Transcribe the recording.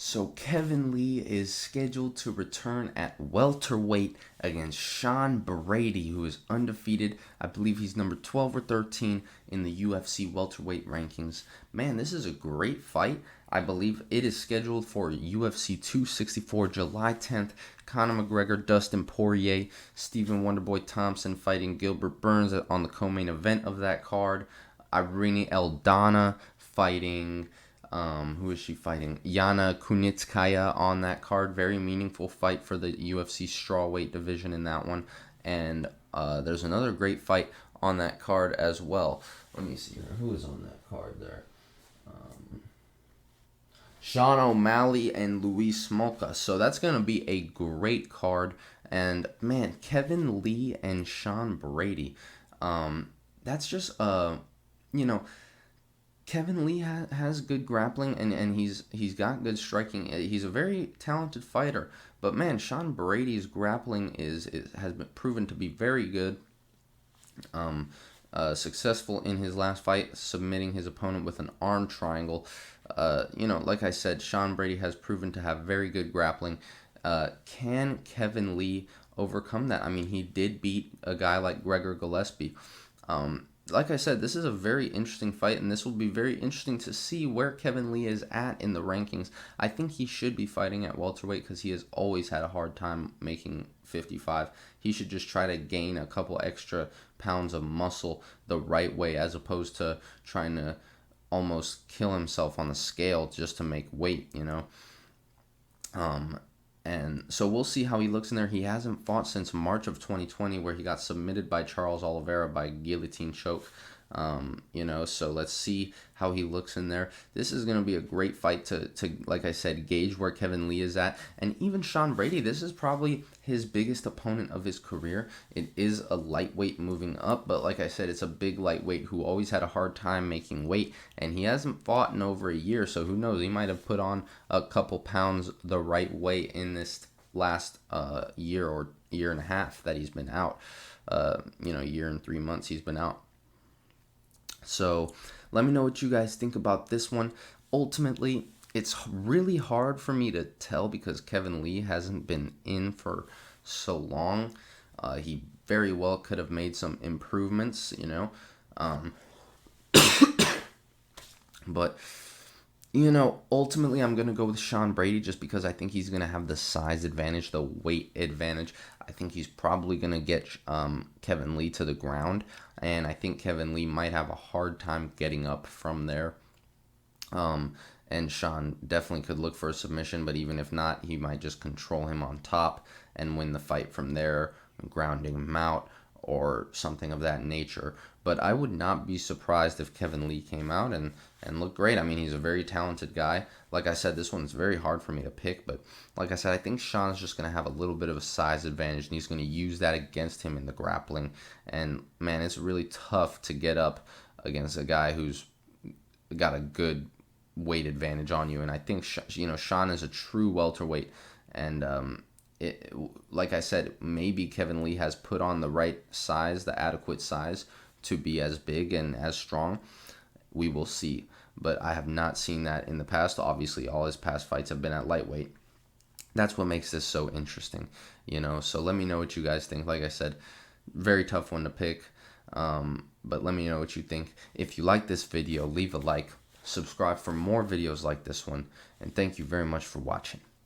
So Kevin Lee is scheduled to return at welterweight against Sean Brady, who is undefeated. I believe he's number 12 or 13 in the UFC welterweight rankings. Man, this is a great fight. I believe it is scheduled for UFC 264 July 10th. Conor McGregor, Dustin Poirier, Stephen Wonderboy Thompson fighting Gilbert Burns on the co-main event of that card. Irene Aldana fighting... who is she fighting? Yana Kunitskaya on that card. Very meaningful fight for the UFC strawweight division in that one. And there's another great fight on that card as well. Let me see here. Who is on that card there? Sean O'Malley and Luis Smolka. So that's going to be a great card. And, man, Kevin Lee and Sean Brady. That's just, Kevin Lee has good grappling and he's got good striking. He's a very talented fighter, but man, Sean Brady's grappling has been proven to be very good. Successful in his last fight, submitting his opponent with an arm triangle. Like I said, Sean Brady has proven to have very good grappling. Can Kevin Lee overcome that? I mean, he did beat a guy like Gregor Gillespie. Like I said, this is a very interesting fight, and this will be very interesting to see where Kevin Lee is at in the rankings. I think he should be fighting at welterweight because he has always had a hard time making 55. He should just try to gain a couple extra pounds of muscle the right way, as opposed to trying to almost kill himself on the scale just to make weight, And so we'll see how he looks in there. He hasn't fought since March of 2020, where he got submitted by Charles Oliveira by guillotine choke. So let's see how he looks in there. This is going to be a great fight to, like I said, gauge where Kevin Lee is at. And even Sean Brady, this is probably his biggest opponent of his career. It is a lightweight moving up, but like I said, it's a big lightweight who always had a hard time making weight, and he hasn't fought in over a year, so who knows? He might have put on a couple pounds the right way in this last year or year and a half that he's been out. Year and 3 months he's been out. So let me know what you guys think about this one. Ultimately, it's really hard for me to tell because Kevin Lee hasn't been in for so long. He very well could have made some improvements, But, ultimately I'm going to go with Sean Brady just because I think he's going to have the size advantage, the weight advantage. I think he's probably going to get Kevin Lee to the ground, and I think Kevin Lee might have a hard time getting up from there. And Sean definitely could look for a submission, but even if not, he might just control him on top and win the fight from there, grounding him out or something of that nature. But I would not be surprised if Kevin Lee came out and looked great. I mean, he's a very talented guy. Like I said, this one's very hard for me to pick, but like I said, I think Sean's just going to have a little bit of a size advantage, and he's going to use that against him in the grappling. And, man, it's really tough to get up against a guy who's got a good weight advantage on you. And I think, Sean is a true welterweight, and like I said, maybe Kevin Lee has put on the right size, the adequate size to be as big and as strong. We will see. But I have not seen that in the past. Obviously, all his past fights have been at lightweight. That's what makes this so interesting, So let me know what you guys think. Like I said, very tough one to pick. But let me know what you think. If you like this video, leave a like. Subscribe for more videos like this one. And thank you very much for watching.